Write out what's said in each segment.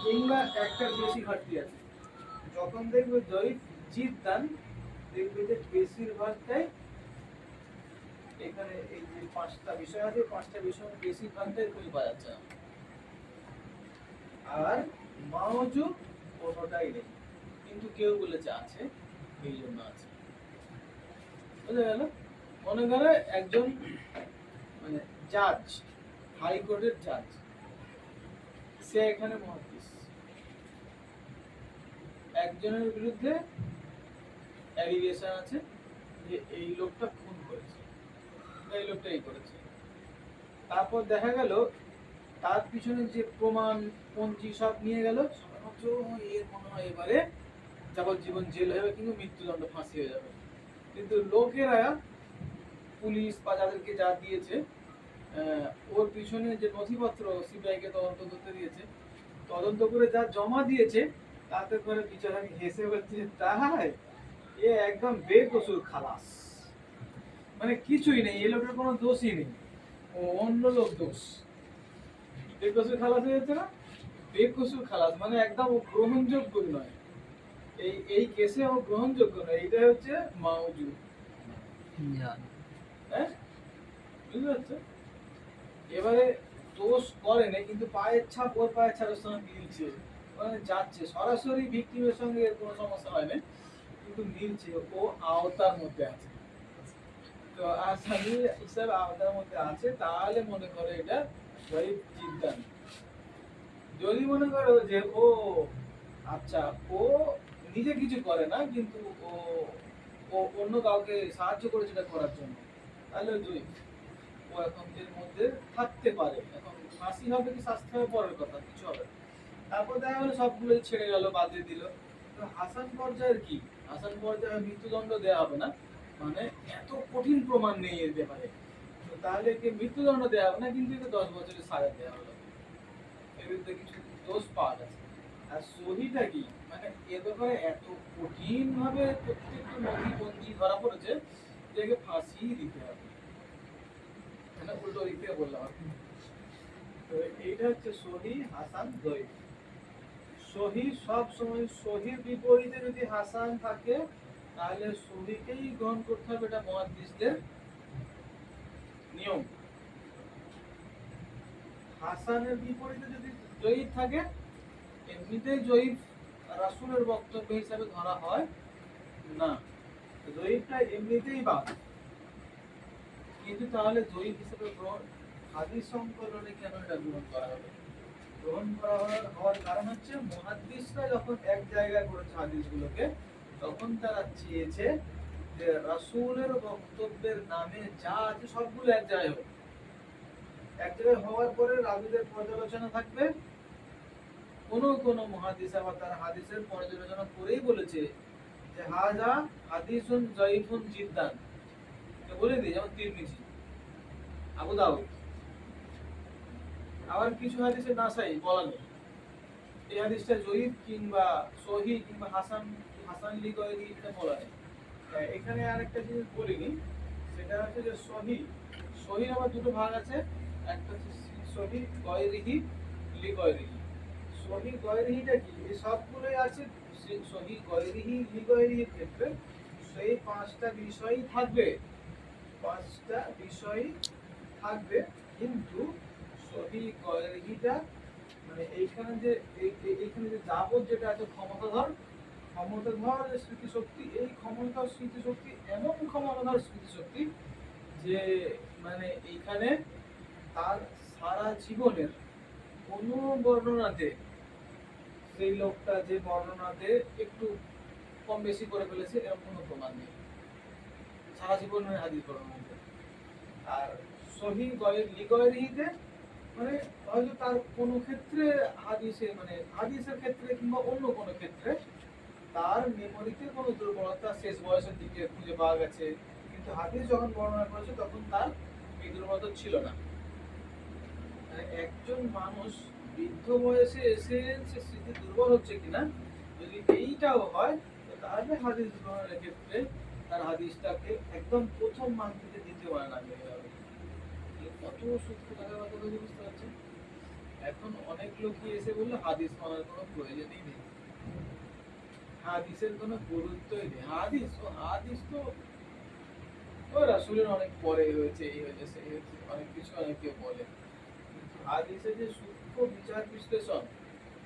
কিংবা একটার বেশি ঘাটতি আছে। যখন দেখবে জয়ীফ জিদ্দান, দেখবে যে বেশিরভাগটাই এখানে এই যে পাঁচটা বিষয় আছে, পাঁচটা বিষয় বেশিরভাগটাই খুঁজে পাওয়া যাচ্ছে না। আর মাওজুদ কোনোটাই নেই, কিন্তু কেউ বলেছে আছে, এই জন্য আছে। বুঝা গেল? মনে করে একজন মানে জাজ, হাইকোর্টের জাজ, সে এখানে মহাদিস, একজনের বিরুদ্ধে অ্যালিগেশন আছে যে এই লোকটা খুন করেছে, এই লোকটা এই করেছে। তারপর দেখা গেল তার পিছনে যে প্রমাণ পঞ্জি সব নিয়ে গেল, এর মনে হয় এবারে যাবজ্জীবন জেল হবে কিংবা মৃত্যুদণ্ড, ফাঁসি হয়ে যাবে। কিন্তু লোকেরা, পুলিশ বা যাদেরকে যা দিয়েছে, ওর পিছনে যে নথিপত্র সিবিআই কে তদন্ত করতে দিয়েছে, তদন্ত করে যা জমা দিয়েছে, তাতে করে বিচারক হেসে বলছে তাই এ একদম বেকসুর খালাস, মানে কিছুই নেই, এই লোকের কোনো দোষই নেই, ও অন্য লোক দোষ। বেকসুর খালাস হয়ে যাচ্ছে না? বেকসুর খালাস মানে একদম গ্রহণযোগ্য নয়, এই কেসে ও গ্রহণযোগ্য নয়। এটাই হচ্ছে মাওজুদ। হ্যাঁ, বুঝতে পারছো? এবারে দোষ করে না, কিন্তু পায়ের ছাপ ওর পায়ের ছাপের সঙ্গে মিলছে, মানে যাচ্ছে, সরাসরি ভিকটিমের সঙ্গে এর কোনো সমস্যা হয় না, কিন্তু মিলছে, ও আওতার মধ্যে আছে। তো আসামি হিসাবে আওতার মধ্যে আছে, তাহলে মনে করে এটা জয়ীফ জিদ্দান। যদি মনে করো যে ও আচ্ছা, ও নিজে কিছু করে না, কিন্তু ও ও অন্য কাউকে সাহায্য করেছে এটা করার জন্য, তাহলে জয়ীফ, ও এখন এর মধ্যে থাকতে পারে। এখন ফাঁসি হবে কি শাস্তি হবে পরের কথা, কিছু হবে না। তারপর দেখা গেলো সবগুলো ছেড়ে গেল, বাদ দিয়ে দিল। তো হাসান পর্যায়ের কি, হাসান পর্যায়ে মৃত্যুদণ্ড দেওয়া হবে না, মানে এত কঠিন প্রমাণ নেই এর ব্যাপারে, তো তাহলে একে মৃত্যুদণ্ড দেওয়া হবে না, কিন্তু একে 10 বছরের সাজা দেওয়া হলো, এর বিরুদ্ধে কিছু দোষ পাওয়া গেছে। আর সহিটা কি, মানে এ ব্যাপারে এত কঠিন ভাবে প্রত্যেকটা নথিপঞ্জি ধরা পড়েছে যে একে ফাঁসি দিতে হবে, মানে উল্টো দিক থেকে বললাম আর কি। তো এইটা হচ্ছে সহি, হাসান, জয়ীফ। সহি সব সময়, সহির বিপরীতে যদি হাসান থাকে, তাহলে সহিকেই গ্রহণ করতে হবে, এটা মুহাদ্দিসদের নিয়ম। হাসানের বিপরীতে যদি জয়ীফ থাকে, এমনিতেই জয়ীফ রাসূলের বক্তব্য হিসাবে ধরা হয় না, জয়ীফটা এমনিতেই বাদ। কিন্তু তাহলে জয়ীফ হিসেবে গ্রহণ, হাদিস সংকলনে কেন এটা গ্রহণ করা হবে? গ্রহণ করা হওয়ার কারণ হচ্ছে মুহাদ্দিসরা যখন এক জায়গায় করেছে হাদিসগুলোকে, তখন তারা চেয়েছে যে রাসূলের বক্তব্যের নামে যা আছে সবগুলো এক জায়গায় হোক। এক জায়গায় হওয়ার পরে রাবীদের পর্যালোচনা থাকবে। কোন মুহাদ্দিস আবার তার হাদিসের পর্যালোচনা করেই বলেছে যে হাযা হাদিসুন যায়িফুন জিদ্দান, তো বলে দিই, যেমন তিরমিজি, আবু দাউদ, আবার কিছু হাদিসে নাসাই বলা নেই এই হাদিসটা জয়ীফ কিংবা সহি কিংবা হাসান, হাসান লি গয়রি, এটা বলা নেই। এখানে আরেকটা জিনিস বলিনি, সেটা হচ্ছে যে সহি, সহির আবার দুটো ভাগ আছে, একটা হচ্ছে সহি গয়রিহি, লি গয়রিহি। সহি গয়রিহিটা কি, এই সবগুলোই আছে সহি গয়রিহি, লি গয়রিহির ক্ষেত্রে সেই পাঁচটা বিষয়ই থাকবে, পাঁচটা বিষয়ই থাকবে, কিন্তু সহি গয়রিহিটা মানে এইখানে যে এইখানে যে যাবত যেটা আছে ক্ষমতাধর, ক্ষমতাধর স্মৃতিশক্তি, এই ক্ষমতা স্মৃতিশক্তি এমন ক্ষমতাধর স্মৃতিশক্তি যে মানে এইখানে তার সারা জীবনের কোনো বর্ণনাতে, সেই লোকটা যে বর্ণনাতে একটু কম বেশি করে ফেলেছে এরকম কোনো প্রমাণ নেই সারা জীবনের হাদিস বর্ণনাতে। আর সহি লিগয়রিহিতে মানে হয়তো তার কোনো ক্ষেত্রে হাদিসে, মানে হাদিসের ক্ষেত্রে কিংবা অন্য কোনো ক্ষেত্রে তার মেমোরিতে কোনো দুর্বলতা শেষ বয়সের দিকে খুঁজে পাওয়া গেছে, কিন্তু হাদিস যখন বর্ণনা করেছে তখন তার এই দুর্বলতা ছিল না। মানে একজন মানুষ বৃদ্ধ বয়সে এসে সে স্মৃতি দুর্বল হচ্ছে কিনা, যদি এইটাও হয়, তো তাহলে হাদিস গ্রহণের ক্ষেত্রে তার হাদিসটাকে একদম প্রথম মান থেকে দ্বিতীয় মান আনতে হবে। কত সূক্ষ্ম টাকা কথা বলে, বুঝতে পারছেন? এখন অনেক লোকই এসে বললো হাদিস মানার কোনো প্রয়োজনই নেই, হাদিসের কোনো গুরুত্বই নেই। হাদিস তো ও রাসূলের অনেক পরে হয়েছে, এই হয়েছে সেই হয়েছে, অনেক কিছু অনেকে বলে। কিন্তু হাদিসের যে সূক্ষ্ম বিচার বিশ্লেষণ,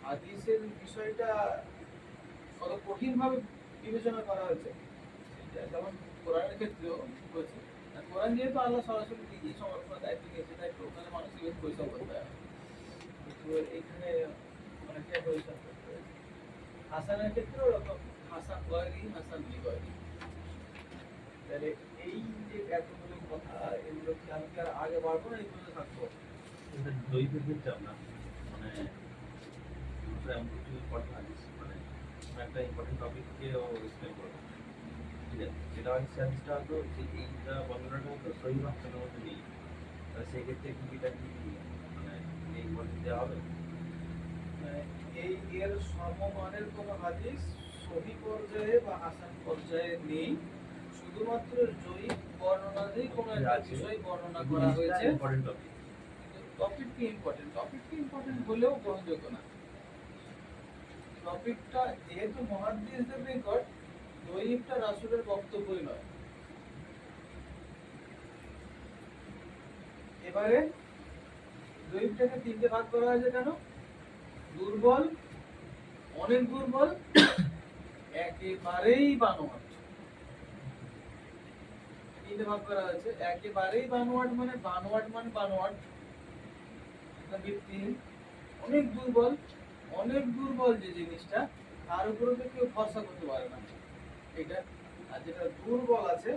হাদিসের বিষয়টা কত কঠিন ভাবে বিবেচনা করা হয়েছে, সেটা যেমন কোরআনের ক্ষেত্রেও হয়েছে। আর কোরআন যেহেতু আল্লাহ সরাসরি নিজেই সংরক্ষণের দায়িত্ব নিয়েছে, তাই তো ওখানে মানুষ ইভেন পরিশ্রম করতে হয়। কিন্তু এখানে অনেকে পরিশ্রম করতে হয়। হাসানের ক্ষেত্রেও ওরকম, হাসান গয়রি, হাসান লিগয়রি। তাহলে এই যে এতগুলো কথা, এগুলো কি আমি কি আর আগে বাড়বো না এগুলো থাকবো? দৈহিক ক্ষেত্রে আমরা মানে এমন কিছু ইম্পর্টেন্ট হাদিস মানে একটা ইম্পর্টেন্ট টপিককে ও এক্সপ্লেন করবো, ঠিক আছে? যেটা হয় হাদিসটা হয়তো যে এইটা বর্ণনাটা হতো সহি ভাষার মধ্যে নেই, তাহলে সেই ক্ষেত্রে এটা কি মানে এই ইম্পর্টেন্ট দেওয়া হবে? মানে এই এর সমমানের কোন হাদিস সহি পর্যায়ে বা হাসান পর্যায়ে নেই, শুধুমাত্র জয়ীফ বর্ণনাতেই কোন একটা বিষয় বর্ণনা করা হয়েছে। ইম্পর্টেন্ট টপিক, টপিকটি ইম্পর্টেন্ট হলেও গ্রহণযোগ্য না। টপিকটা যেহেতু মুহাদ্দিসদের নিকট জয়ীফটা রাসূলের বক্তব্যই নয়। এবারে জয়ীফটাকে তিনটে ভাগ করা হয়েছে কেন? দুর্বল, অনেক দুর্বল, একেবারেই বানোয়াট। তিনটে ভাগ করা হয়েছে। একেবারেই বানোয়াট মানে বানোয়াট, এটা ভিত্তিহীন। অনেক দুর্বল যে জিনিসটা, তার উপরে তো কেউ ভরসা করতে পারে না এটা। আর যেটা দুর্বল আছে,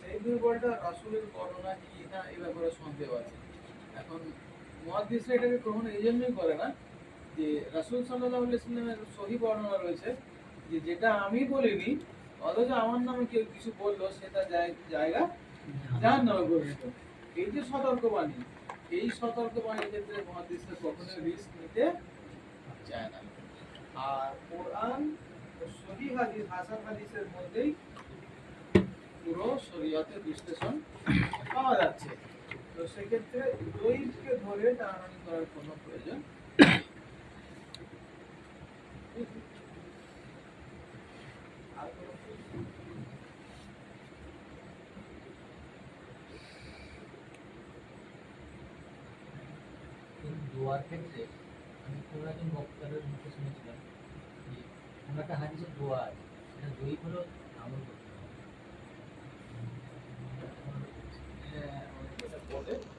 সেই দুর্বলটা রাসূলের বর্ণনা কি না এই ব্যাপারে সন্দেহ আছে। এখন মুহাদ্দিসরা এটাকে কখনো এই জন্যই করে না যে রাসূল সাল্লাল্লাহু আলাইহি ওয়াসাল্লামের সহিহ বর্ণনা রয়েছে যে যেটা আমি বলিনি, অথচ আমার নামে কেউ কিছু বললো, সেটা জায়গা জাহান্নামে পরিণত। এই যে সতর্কবাণী, এই সতর্কবাণীর ক্ষেত্রে মুহাদ্দিসরা কখনো রিস্ক নিতে চায় না। আর কোরআন ও সহিহ হাদিস, হাসান হাদিসের মধ্যেই পুরো শরীয়তের বিশ্লেষণ পাওয়া যাচ্ছে। তো সেক্ষেত্রে দৈবকে ধরে টানাটানি করার কোনো প্রয়োজন নেই। আর কোনো প্রশ্ন? দোয়ার ক্ষেত্রে আমি কোনো একজন বক্তারের মুখে শুনেছিলাম যে কোনো একটা হাদিসের দোয়া আছে, এটা জয়ী হলো আমল করতে